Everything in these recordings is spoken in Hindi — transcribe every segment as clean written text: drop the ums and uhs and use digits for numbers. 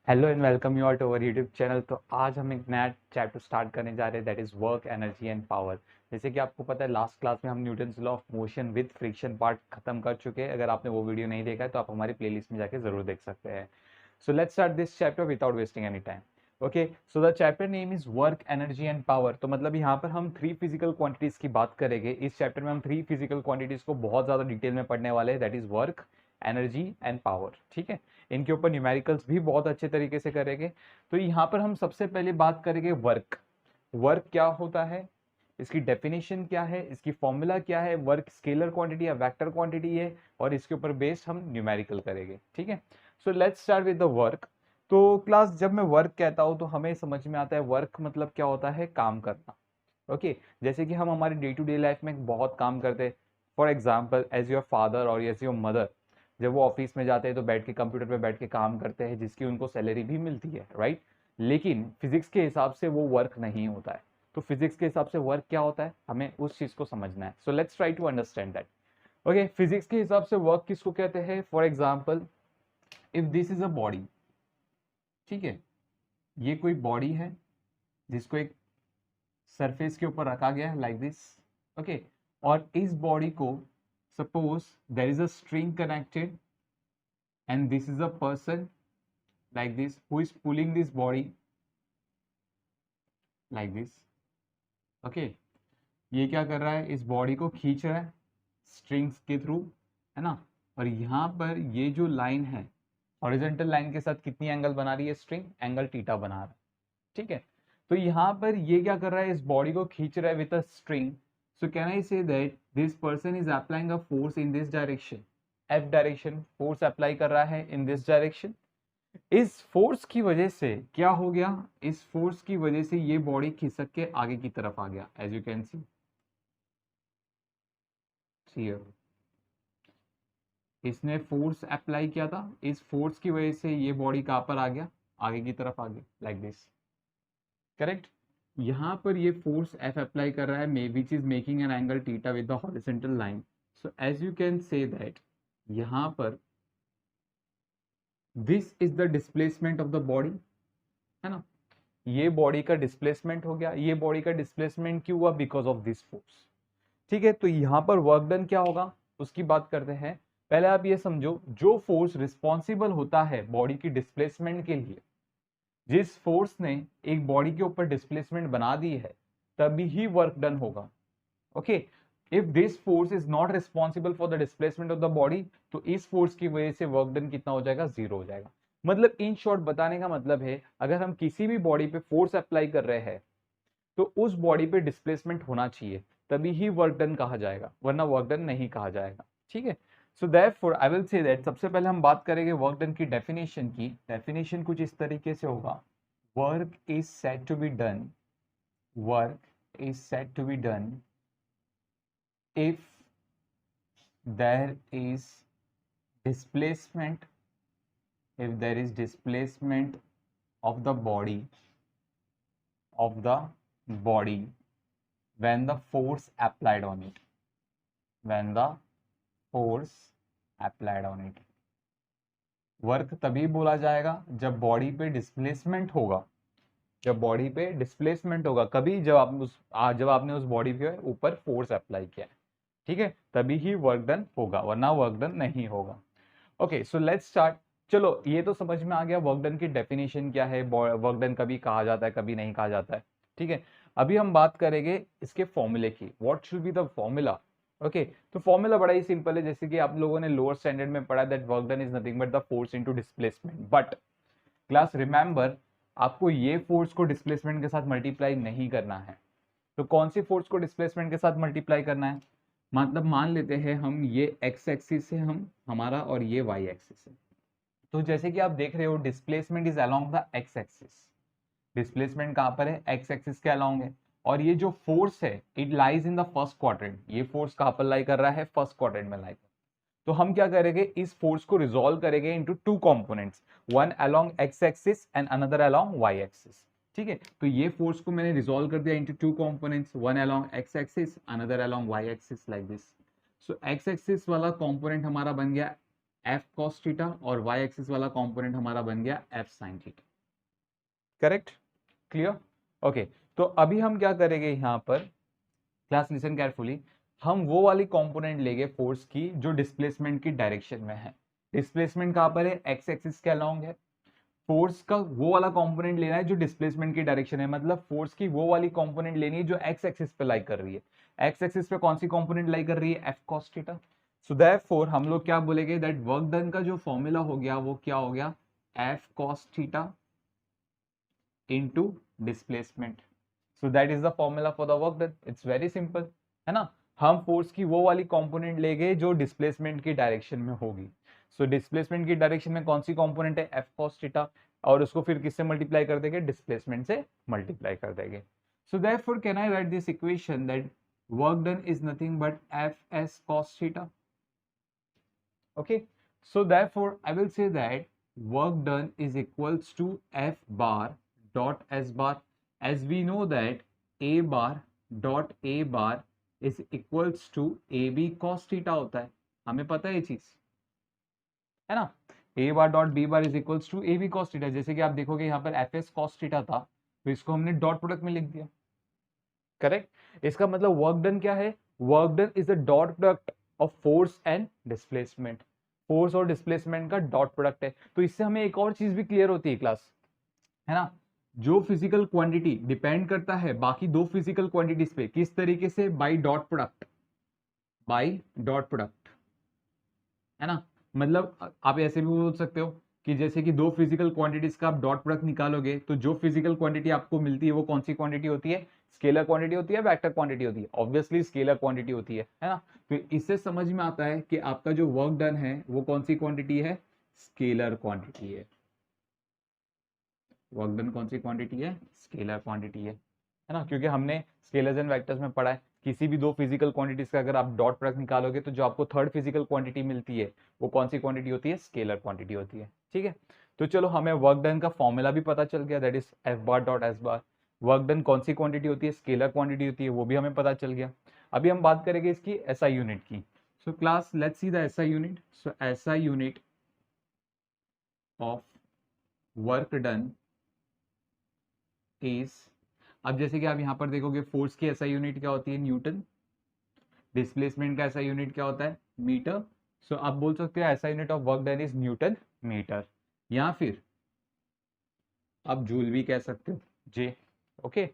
Hello and welcome you all to our YouTube channel. तो आज हम एक नया चैप्टर स्टार्ट करने जा रहे हैं, that is work energy and power. जैसे कि आपको पता है लास्ट क्लास में हम Newton's law of motion with friction part खत्म कर चुके हैं। अगर आपने वो वीडियो नहीं देखा है तो आप हमारी प्लेलिस्ट में जाके जरूर देख सकते हैं। So let's start this chapter without wasting any time. Okay, so the chapter name is work energy and power. तो मतलब यहाँ पर हम थ्री फिजिकल क्वांटिटीज की बात करेंगे। इस चैप्टर में हम थ्री फिजिकल क्वांटिटीज को बहुत ज्यादा डिटेल में पढ़ने वाले हैं, that is work, energy and power. ठीक है, इनके ऊपर न्यूमेरिकल्स भी बहुत अच्छे तरीके से करेंगे। तो यहाँ पर हम सबसे पहले बात करेंगे वर्क। वर्क क्या होता है, इसकी डेफिनेशन क्या है, इसकी फॉर्मूला क्या है, वर्क स्केलर क्वांटिटी या वेक्टर क्वांटिटी है, और इसके ऊपर बेस्ड हम न्यूमेरिकल करेंगे। ठीक है, so let's start with the work. तो क्लास, जब मैं वर्क कहता हूं तो हमें समझ में आता है वर्क मतलब क्या होता है, काम करना। ओके, जैसे कि हम हमारे डे टू डे लाइफ में बहुत काम करते हैं। For example, as your father और एज योर मदर, जब वो ऑफिस में जाते हैं तो बैठ के कंप्यूटर पे बैठ के काम करते हैं, जिसकी उनको सैलरी भी मिलती है, राइट। लेकिन फिजिक्स के हिसाब से वो वर्क नहीं होता है। तो फिजिक्स के हिसाब से वर्क क्या होता है, हमें उस चीज को समझना है। So let's try to understand that. Okay, physics के हिसाब से वर्क किसको कहते हैं? For example, if this is a body, ठीक है, ये कोई बॉडी है जिसको एक सरफेस के ऊपर रखा गया है लाइक दिस। ओके, और इस बॉडी को suppose there is a string connected and this is a person like this who is pulling this body like this। ओके, ये क्या कर रहा है, इस बॉडी को खींच रहा है स्ट्रिंग्स के थ्रू, है ना। और यहाँ पर ये जो लाइन है, हॉरिजॉन्टल लाइन के साथ कितनी एंगल बना रही है स्ट्रिंग, एंगल थीटा बना रहा है। ठीक है, तो यहाँ पर ये क्या कर रहा है, इस बॉडी को खींच रहा है with a string. So can I say that this person is applying a force in this direction, F direction force apply कर रहा है इन दिस डायरेक्शन। इस फोर्स की वजह से क्या हो गया, इस फोर्स की वजह से ये बॉडी खिसक के आगे की तरफ आ गया, as you can see here. इसने फोर्स अप्लाई किया था, इस फोर्स की वजह से ये बॉडी कहां पर आ गया, आगे की तरफ आ गया लाइक दिस, करेक्ट। यहाँ पर ये फोर्स एफ अप्लाई कर रहा है, मे which is making an angle theta with the horizontal line. So as you can say that यहाँ पर this is the displacement of the body, है ना। ये बॉडी का डिस्प्लेसमेंट हो गया। ये बॉडी का डिस्प्लेसमेंट क्यों हुआ, बिकॉज ऑफ दिस फोर्स। ठीक है, तो यहां पर वर्क डन क्या होगा उसकी बात करते हैं। पहले आप ये समझो, जो फोर्स रिस्पॉन्सिबल होता है बॉडी की डिस्प्लेसमेंट के लिए, जिस फोर्स ने एक बॉडी के ऊपर डिस्प्लेसमेंट बना दी है, तभी ही वर्क डन होगा। Okay, if this force is not responsible for the displacement of the body, तो इस फोर्स की वजह से वर्क डन कितना हो जाएगा, जीरो हो जाएगा। मतलब इन शॉर्ट बताने का मतलब है, अगर हम किसी भी बॉडी पे फोर्स अप्लाई कर रहे हैं तो उस बॉडी पे डिस्प्लेसमेंट होना चाहिए, तभी ही वर्क डन कहा जाएगा, वरना वर्क डन नहीं कहा जाएगा। ठीक है, so therefore I will say that सबसे पहले हम बात करेंगे वर्क डन की डेफिनेशन की। डेफिनेशन कुछ इस तरीके से होगा, work is said to be done, work is said to be done if there is displacement, if there is displacement of the body, of the body when the force applied on it, when the force applied on it। Work तभी बोला जाएगा जब बॉडी पे डिस्प्लेसमेंट होगा, जब बॉडी पे डिस्प्लेसमेंट होगा कभी, जब आप जब आपने उस बॉडी के ऊपर फोर्स अप्लाई किया है, ठीक है, तभी ही वर्क डन होगा, वरना वर्क डन नहीं होगा। Okay, so let's start. चलो, ये तो समझ में आ गया वर्क डन की डेफिनेशन क्या है, वर्क डन कभी कहा जाता है कभी नहीं कहा जाता है। ठीक है, अभी हम बात करेंगे इसके फॉर्मूले की, what should be the formula. Okay, तो फॉर्मूला बड़ा ही सिंपल है, जैसे कि आप लोगों ने लोअर स्टैंडर्ड में पढ़ा that work done is nothing but the force into displacement. But class remember, आपको ये फोर्स को डिस्प्लेसमेंट के साथ मल्टीप्लाई नहीं करना है। तो कौन सी फोर्स को डिस्प्लेसमेंट के साथ मल्टीप्लाई करना है, मतलब मान लेते हैं हम ये एक्स एक्सिस से हम हमारा और ये वाई एक्सिस है। तो जैसे कि आप देख रहे हो displacement is along the x axis, displacement कहां पर है, एक्स एक्सिस के अलोंग है। और ये जो फोर्स है it lies in the first quadrant, ये फोर्स कहां पर लाई कर रहा है, फर्स्ट क्वाड्रेंट में लाई। तो हम क्या करेंगे, इस फोर्स को रिजोल्व करेंगे into two components, one along x axis and another along y axis. ठीक है, तो ये फोर्स को मैंने रिजोल्व कर दिया into two components, one along x axis another along y axis like this. So x axis वाला कंपोनेंट हमारा बन गया एफ कॉस थीटा और वाई एक्सिस वाला कंपोनेंट हमारा बन गया F sine theta. Correct, clear, okay. तो अभी हम क्या करेंगे यहाँ पर, क्लास लिसन केयरफुली, हम वो वाली कंपोनेंट लेंगे फोर्स की जो डिस्प्लेसमेंट की डायरेक्शन में है। डिस्प्लेसमेंट कहाँ पर है, एक्स एक्सिस के अलोंग है। फोर्स का वो वाला कंपोनेंट लेना है जो डिस्प्लेसमेंट की डायरेक्शन है, मतलब फोर्स की वो वाली कंपोनेंट लेनी है जो एक्स एक्सिस पे लाई कर रही है। एक्स एक्सिस पे कौन सी कंपोनेंट लाई कर रही है, F cos theta. So therefore हम लोग क्या बोलेंगे, दैट वर्क डन का जो फॉर्मूला हो गया वो क्या हो गया, F cos theta into displacement. So that is the formula for the work done, it's very simple, है ना। हम फोर्स की वो वाली कंपोनेंट लेंगे जो डिस्प्लेसमेंट की डायरेक्शन में होगी। सो डिस्प्लेसमेंट की डायरेक्शन में कौन सी कंपोनेंट है, एफ कॉस थीटा, और उसको फिर किससे मल्टीप्लाई कर देंगे, डिस्प्लेसमेंट से मल्टीप्लाई कर देंगे। So therefore can I right this equation that work done is nothing but F S cos theta. Okay, so therefore I will say that work done is equals to F bar dot S bar, as we know that A bar dot A bar is equals to AB cos theta होता है, हमें पता है ये चीज, है ना। A bar dot B bar is equals to AB cos theta, जैसे कि आप देखोगे यहाँ पर FS cos theta था तो इसको हमने डॉट प्रोडक्ट में लिख दिया। करेक्ट, इसका मतलब वर्क डन क्या है, work done is the dot product of force and displacement. Force और डिस्प्लेसमेंट का डॉट प्रोडक्ट है। तो इससे हमें एक और चीज भी क्लियर होती है क्लास, है ना। जो फिजिकल क्वांटिटी डिपेंड करता है बाकी दो फिजिकल क्वांटिटीज पे, किस तरीके से, by dot product, by dot product, है ना। मतलब आप ऐसे भी बोल सकते हो कि जैसे कि दो फिजिकल क्वांटिटीज का आप डॉट प्रोडक्ट निकालोगे तो जो फिजिकल क्वांटिटी आपको मिलती है वो कौन सी क्वांटिटी होती है, स्केलर क्वांटिटी होती है, वेक्टर क्वांटिटी होती है, ऑब्वियसली स्केलर क्वांटिटी होती है ना। तो इससे समझ में आता है कि आपका जो वर्क डन है वो कौन सी क्वांटिटी है, स्केलर क्वांटिटी है। वर्क डन कौन सी क्वांटिटी है, स्केलर क्वांटिटी है ना, क्योंकि हमने स्केलर्स एंड वेक्टर्स में पढ़ा है किसी भी दो फिजिकल क्वांटिटीज का अगर आप डॉट प्रोडक्ट निकालोगे तो जो आपको थर्ड फिजिकल क्वांटिटी मिलती है वो कौन सी क्वांटिटी होती है, स्केलर क्वांटिटी होती है। ठीक है, तो चलो हमें वर्क डन का फॉर्मूला भी पता चल गया, that is F bar dot S bar. Work done कौन सी क्वांटिटी होती है, स्केलर क्वांटिटी होती है, वो भी हमें पता चल गया। अभी हम बात करेंगे इसकी एसआई यूनिट की। So class let's see the SI unit. So SI unit of work done is, अब जैसे कि आप यहाँ पर देखोगे फोर्स की एसआई यूनिट क्या होती है, न्यूटन। डिस्प्लेसमेंट का एसआई यूनिट क्या होता है, मीटर। सो आप बोल सकते हो SI unit of work done is newton metre, या फिर आप जूल भी कह सकते हो, J. Okay,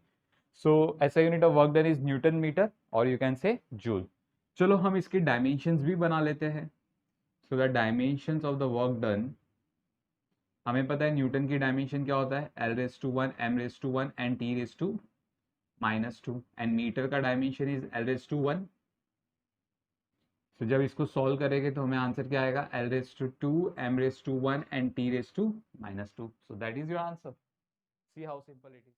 so SI unit of work done is newton metre और यू कैन से जूल। चलो हम इसके डायमेंशंस भी बना लेते हैं। So the dimensions of the work done, हमें पता है न्यूटन की डायमेंशन क्या होता है, L⁻⁴ m⁻⁴ and T⁻⁻², and metre का डायमेंशन इज L⁻⁴। तो जब इसको सॉल्व करेंगे तो हमें आंसर क्या आएगा, L⁻², m⁻⁴ and T⁻⁻²। So that is your answer. See how simple it is.